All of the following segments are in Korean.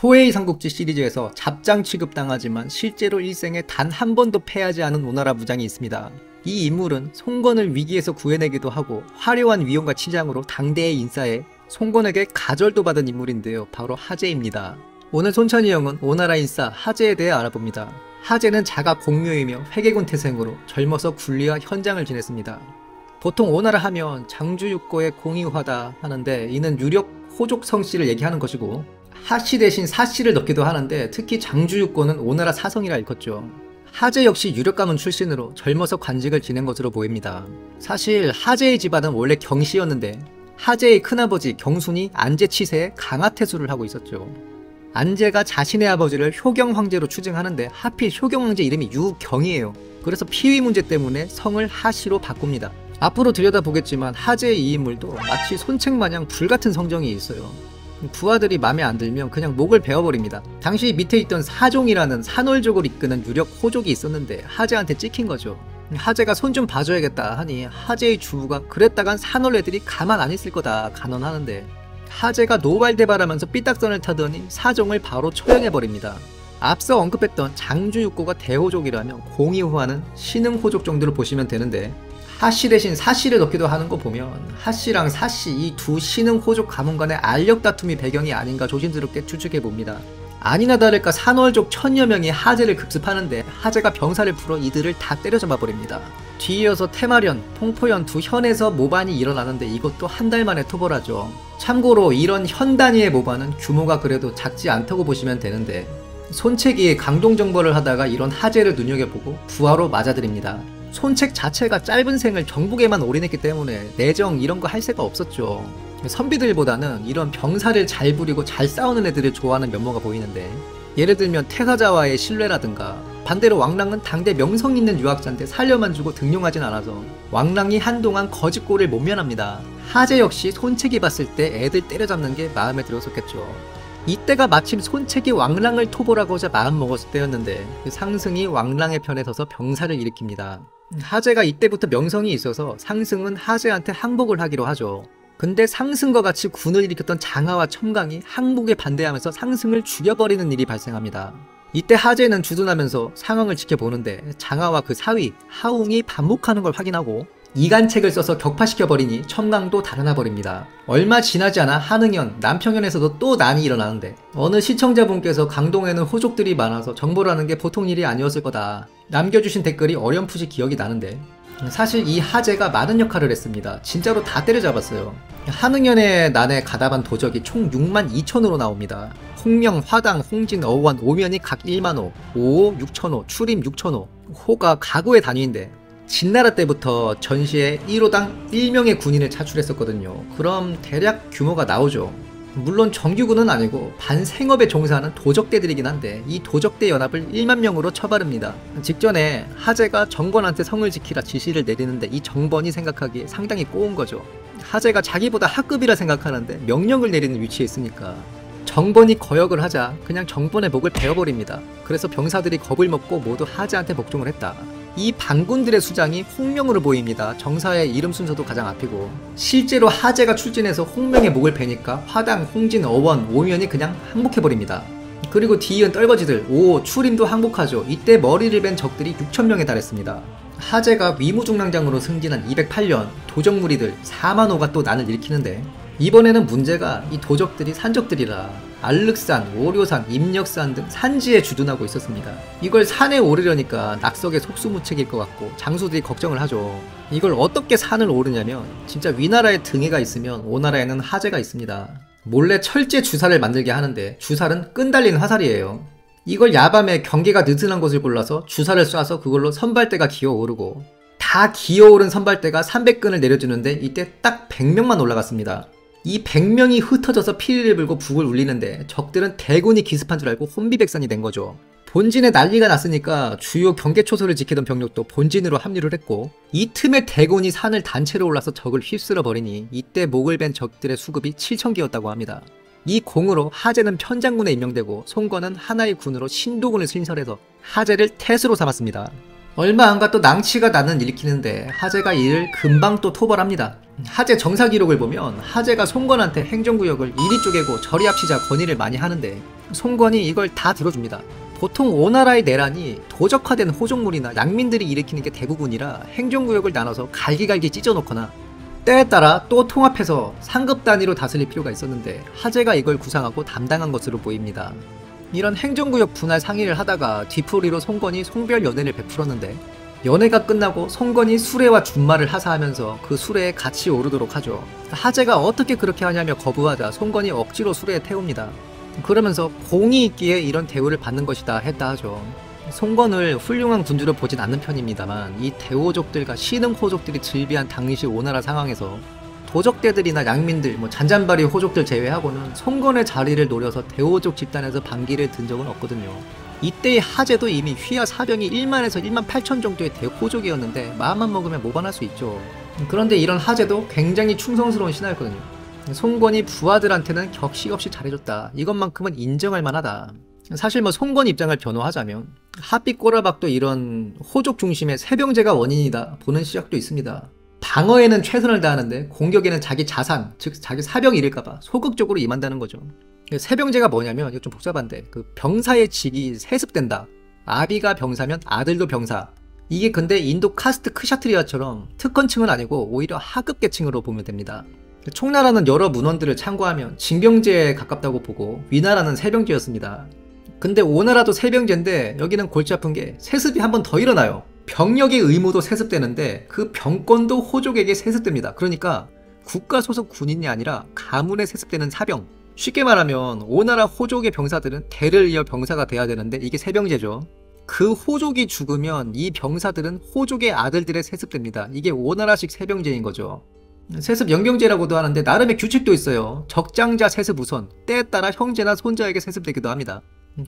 토헤이 삼국지 시리즈에서 잡장 취급당하지만 실제로 일생에 단 한 번도 패하지 않은 오나라 무장이 있습니다. 이 인물은 송건을 위기에서 구해내기도 하고 화려한 위용과 치장으로 당대에 인싸해 송건에게 가절도 받은 인물인데요. 바로 하제입니다. 오늘 손천희 형은 오나라 인싸 하제에 대해 알아봅니다. 하제는 자가 공묘이며 회계군 태생으로 젊어서 군리와 현장을 지냈습니다. 보통 오나라 하면 장주육고의 공의화다 하는데 이는 유력 호족 성씨를 얘기하는 것이고 하씨 대신 사씨를 넣기도 하는데 특히 장주육고는 오나라 사성이라 일컫죠. 하제 역시 유력 가문 출신으로 젊어서 관직을 지낸 것으로 보입니다. 사실 하제의 집안은 원래 경씨였는데 하제의 큰아버지 경순이 안제 치세에 강화태수를 하고 있었죠. 안제가 자신의 아버지를 효경 황제로 추증하는데 하필 효경 황제 이름이 유경이에요. 그래서 피위 문제 때문에 성을 하씨로 바꿉니다. 앞으로 들여다보겠지만 하제의 이 인물도 마치 손책마냥 불같은 성정이 있어요. 부하들이 맘에 안 들면 그냥 목을 베어버립니다. 당시 밑에 있던 사종이라는 산월족을 이끄는 유력 호족이 있었는데 하제한테 찍힌 거죠. 하제가 손 좀 봐줘야겠다 하니 하제의 주부가 그랬다간 산월 애들이 가만 안 있을 거다 간언하는데 하제가 노발대발하면서 삐딱선을 타더니 사종을 바로 처형해버립니다. 앞서 언급했던 장주육고가 대호족이라면 공의호화는 신흥호족 정도로 보시면 되는데 하씨 대신 사씨를 넣기도 하는 거 보면 하씨랑 사씨 이 두 신흥 호족 가문 간의 알력 다툼이 배경이 아닌가 조심스럽게 추측해봅니다. 아니나 다를까 산월족 천여 명이 하제를 급습하는데 하제가 병사를 풀어 이들을 다 때려잡아 버립니다. 뒤이어서 태마련, 통포연 두 현에서 모반이 일어나는데 이것도 한 달 만에 토벌하죠. 참고로 이런 현 단위의 모반은 규모가 그래도 작지 않다고 보시면 되는데 손책이 강동정벌을 하다가 이런 하제를 눈여겨보고 부하로 맞아들입니다. 손책 자체가 짧은 생을 정복에만 올인했기 때문에 내정 이런 거 할 새가 없었죠. 선비들보다는 이런 병사를 잘 부리고 잘 싸우는 애들을 좋아하는 면모가 보이는데 예를 들면 태사자와의 신뢰라든가 반대로 왕랑은 당대 명성 있는 유학자인데 살려만 주고 등용하진 않아서 왕랑이 한동안 거짓골을 못 면합니다. 하제 역시 손책이 봤을 때 애들 때려잡는 게 마음에 들었었겠죠. 이때가 마침 손책이 왕랑을 토벌하고자 마음먹었을 때였는데 상승이 왕랑의 편에 서서 병사를 일으킵니다. 하제가 이때부터 명성이 있어서 상승은 하제한테 항복을 하기로 하죠. 근데 상승과 같이 군을 일으켰던 장하와 첨강이 항복에 반대하면서 상승을 죽여버리는 일이 발생합니다. 이때 하제는 주둔하면서 상황을 지켜보는데 장하와 그 사위 하웅이 반목하는 걸 확인하고 이간책을 써서 격파시켜버리니 첨강도 달아나버립니다. 얼마 지나지 않아 한흥현, 남평현에서도 또 난이 일어나는데 어느 시청자분께서 강동에는 호족들이 많아서 정보라는 게 보통 일이 아니었을 거다 남겨주신 댓글이 어렴풋이 기억이 나는데 사실 이 하제가 많은 역할을 했습니다. 진짜로 다 때려잡았어요. 한흥현의 난에 가담한 도적이 총 62,000호로 나옵니다. 홍명, 화당, 홍진, 어원, 오면이 각 1만호, 오호 6,000호, 추림 6,000호, 호가 가구의 단위인데 진나라 때부터 전시에 1호당 1명의 군인을 차출했었거든요. 그럼 대략 규모가 나오죠. 물론 정규군은 아니고 반생업에 종사하는 도적대들이긴 한데 이 도적대 연합을 1만 명으로 처바릅니다. 직전에 하제가 정번한테 성을 지키라 지시를 내리는데 이 정번이 생각하기에 상당히 꼬운 거죠. 하제가 자기보다 하급이라 생각하는데 명령을 내리는 위치에 있으니까 정번이 거역을 하자 그냥 정번의 목을 베어버립니다. 그래서 병사들이 겁을 먹고 모두 하제한테 복종을 했다. 이 반군들의 수장이 홍명으로 보입니다. 정사의 이름 순서도 가장 앞이고 실제로 하제가 출진해서 홍명의 목을 베니까 화당, 홍진, 어원, 오면이 그냥 항복해버립니다. 그리고 뒤이은 떨거지들 오호, 추림도 항복하죠. 이때 머리를 벤 적들이 6,000명에 달했습니다. 하제가 위무중랑장으로 승진한 208년 도적무리들 4만호가 또 난을 일으키는데 이번에는 문제가 이 도적들이 산적들이라 알륵산, 오료산, 임력산 등 산지에 주둔하고 있었습니다. 이걸 산에 오르려니까 낙석의 속수무책일 것 같고 장수들이 걱정을 하죠. 이걸 어떻게 산을 오르냐면 진짜 위나라에 등해가 있으면 오나라에는 하제가 있습니다. 몰래 철제 주사를 만들게 하는데 주살은 끈 달린 화살이에요. 이걸 야밤에 경계가 느슨한 곳을 골라서 주사를 쏴서 그걸로 선발대가 기어오르고 다 기어오른 선발대가 300끈을 내려주는데 이때 딱 100명만 올라갔습니다. 이 100명이 흩어져서 피리를 불고 북을 울리는데 적들은 대군이 기습한 줄 알고 혼비백산이 된 거죠. 본진에 난리가 났으니까 주요 경계초소를 지키던 병력도 본진으로 합류를 했고 이 틈에 대군이 산을 단체로 올라서 적을 휩쓸어 버리니 이때 목을 벤 적들의 수급이 7,000기였다고 합니다. 이 공으로 하제는 편장군에 임명되고 송건은 하나의 군으로 신도군을 신설해서 하제를 태수로 삼았습니다. 얼마 안가 또 낭치가 난을 일으키는데 하재가 이를 금방 또 토벌합니다. 하재 정사 기록을 보면 하재가 송건한테 행정구역을 이리 쪼개고 저리 합치자 건의를 많이 하는데 송건이 이걸 다 들어줍니다. 보통 오나라의 내란이 도적화된 호족물이나 양민들이 일으키는 게 대부분이라 행정구역을 나눠서 갈기갈기 찢어놓거나 때에 따라 또 통합해서 상급 단위로 다스릴 필요가 있었는데 하재가 이걸 구상하고 담당한 것으로 보입니다. 이런 행정구역 분할 상의를 하다가 뒤풀이로 송건이 송별 연회를 베풀었는데 연회가 끝나고 송건이 수레와 준말을 하사하면서 그 수레에 같이 오르도록 하죠. 하재가 어떻게 그렇게 하냐며 거부하자 송건이 억지로 수레에 태웁니다. 그러면서 공이 있기에 이런 대우를 받는 것이다 했다 하죠. 송건을 훌륭한 군주로 보진 않는 편입니다만 이 대호족들과 신흥호족들이 즐비한 당시 오나라 상황에서 도적대들이나 양민들, 잔잔바리 호족들 제외하고는 송건의 자리를 노려서 대호족 집단에서 반기를 든 적은 없거든요. 이때의 하재도 이미 휘하 사병이 1만에서 1만 8천 정도의 대호족이었는데 마음만 먹으면 모반할 수 있죠. 그런데 이런 하재도 굉장히 충성스러운 신하였거든요. 송건이 부하들한테는 격식없이 잘해줬다. 이것만큼은 인정할 만하다. 사실 송건 입장을 변호하자면 핫빛 꼬라박도 이런 호족 중심의 세병제가 원인이다 보는 시각도 있습니다. 방어에는 최선을 다하는데 공격에는 자기 자산, 즉 자기 사병이 잃을까봐 소극적으로 임한다는 거죠. 세병제가 뭐냐면 이거 좀 복잡한데 그 병사의 직이 세습된다. 아비가 병사면 아들도 병사. 이게 근데 인도 카스트 크샤트리아처럼 특권층은 아니고 오히려 하급 계층으로 보면 됩니다. 총나라는 여러 문헌들을 참고하면 징병제에 가깝다고 보고 위나라는 세병제였습니다. 근데 오나라도 세병제인데 여기는 골치 아픈 게 세습이 한 번 더 일어나요. 병력의 의무도 세습되는데 그 병권도 호족에게 세습됩니다. 그러니까 국가 소속 군인이 아니라 가문에 세습되는 사병. 쉽게 말하면 오나라 호족의 병사들은 대를 이어 병사가 돼야 되는데 이게 세병제죠. 그 호족이 죽으면 이 병사들은 호족의 아들들에 세습됩니다. 이게 오나라식 세병제인 거죠. 세습 영병제라고도 하는데 나름의 규칙도 있어요. 적장자 세습 우선, 때에 따라 형제나 손자에게 세습되기도 합니다.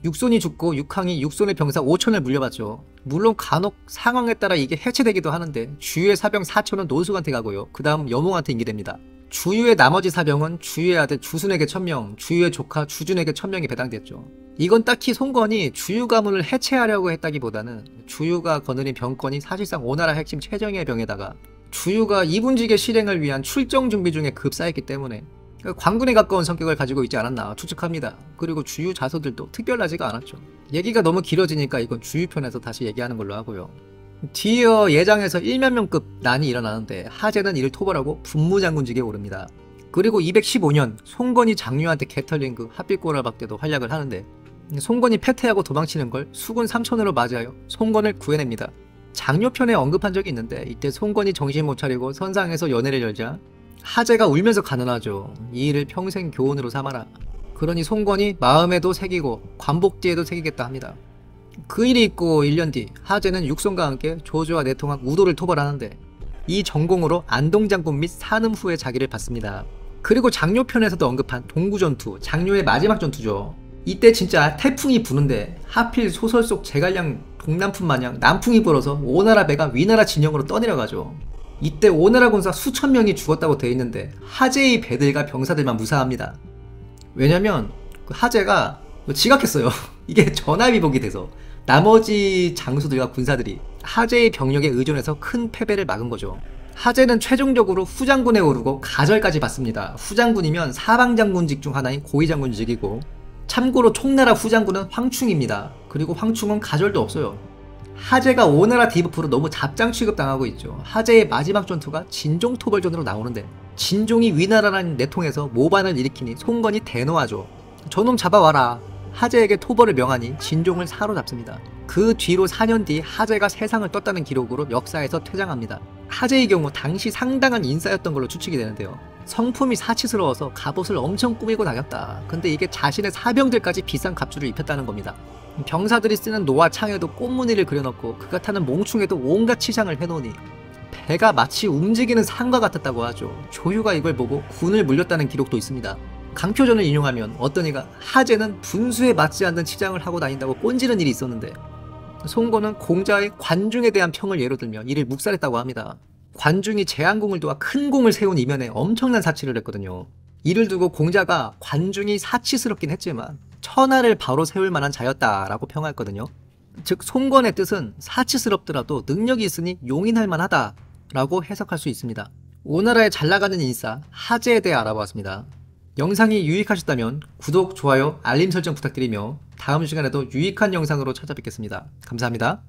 육손이 죽고 육항이 육손의 병사 5천을 물려받죠. 물론 간혹 상황에 따라 이게 해체되기도 하는데 주유의 사병 4천은 노숙한테 가고요. 그 다음 여몽한테 인계됩니다. 주유의 나머지 사병은 주유의 아들 주순에게 1000명, 주유의 조카 주준에게 1000명이 배당됐죠. 이건 딱히 송건이 주유 가문을 해체하려고 했다기보다는 주유가 거느린 병권이 사실상 오나라 핵심 최정예 병에다가 주유가 이분직의 실행을 위한 출정 준비 중에 급사했기 때문에 관군에 가까운 성격을 가지고 있지 않았나 추측합니다. 그리고 주유 자손들도 특별하지가 않았죠. 얘기가 너무 길어지니까 이건 주유편에서 다시 얘기하는 걸로 하고요. 뒤이어 예장에서 1만명급 난이 일어나는데 하재는 이를 토벌하고 분무장군직에 오릅니다. 그리고 215년 송건이 장류한테 개털린 그 핫빛꼬라박 때도 활약을 하는데 송건이 패퇴하고 도망치는 걸 수군 3천으로 맞이하여 송건을 구해냅니다. 장료편에 언급한 적이 있는데 이때 송건이 정신 못 차리고 선상에서 연회를 열자 하재가 울면서 간언하죠. 이 일을 평생 교훈으로 삼아라. 그러니 송건이 마음에도 새기고 관복뒤에도 새기겠다 합니다. 그 일이 있고 1년 뒤 하재는 육손과 함께 조조와 내통한 우도를 토벌하는데 이 전공으로 안동장군 및 산음 후에 자기를 받습니다. 그리고 장료편에서도 언급한 동구전투, 장료의 마지막 전투죠. 이때 진짜 태풍이 부는데 하필 소설 속 제갈량 동남풍 마냥 남풍이 불어서 오나라 배가 위나라 진영으로 떠내려가죠. 이때 오나라 군사 수천 명이 죽었다고 되어 있는데 하재의 배들과 병사들만 무사합니다. 왜냐면 하재가 지각했어요. 이게 전화위복이 돼서 나머지 장수들과 군사들이 하재의 병력에 의존해서 큰 패배를 막은 거죠. 하재는 최종적으로 후장군에 오르고 가절까지 받습니다. 후장군이면 사방장군직 중 하나인 고위장군직이고 참고로 총나라 후장군은 황충입니다. 그리고 황충은 가절도 없어요. 하재가 오나라 디버프로 너무 잡장 취급당하고 있죠. 하재의 마지막 전투가 진종토벌전으로 나오는데 진종이 위나라라는 내통에서 모반을 일으키니 송건이 대노하죠. 저놈 잡아와라. 하재에게 토벌을 명하니 진종을 사로잡습니다. 그 뒤로 4년 뒤 하재가 세상을 떴다는 기록으로 역사에서 퇴장합니다. 하재의 경우 당시 상당한 인싸였던 걸로 추측이 되는데요. 성품이 사치스러워서 갑옷을 엄청 꾸미고 다녔다. 근데 이게 자신의 사병들까지 비싼 갑주를 입혔다는 겁니다. 병사들이 쓰는 노와 창에도 꽃무늬를 그려놓고 그가 타는 몽충에도 온갖 치장을 해놓으니 배가 마치 움직이는 산과 같았다고 하죠. 조유가 이걸 보고 군을 물렸다는 기록도 있습니다. 강표전을 인용하면 어떤 이가 하재는 분수에 맞지 않는 치장을 하고 다닌다고 꼰지는 일이 있었는데 송건은 공자의 관중에 대한 평을 예로 들며 이를 묵살했다고 합니다. 관중이 제한공을 도와 큰 공을 세운 이면에 엄청난 사치를 했거든요. 이를 두고 공자가 관중이 사치스럽긴 했지만 천하를 바로 세울 만한 자였다라고 평하였거든요. 즉 송건의 뜻은 사치스럽더라도 능력이 있으니 용인할 만하다 라고 해석할 수 있습니다. 오나라의 잘나가는 인싸 하재에 대해 알아보았습니다. 영상이 유익하셨다면 구독, 좋아요, 알림 설정 부탁드리며 다음 시간에도 유익한 영상으로 찾아뵙겠습니다. 감사합니다.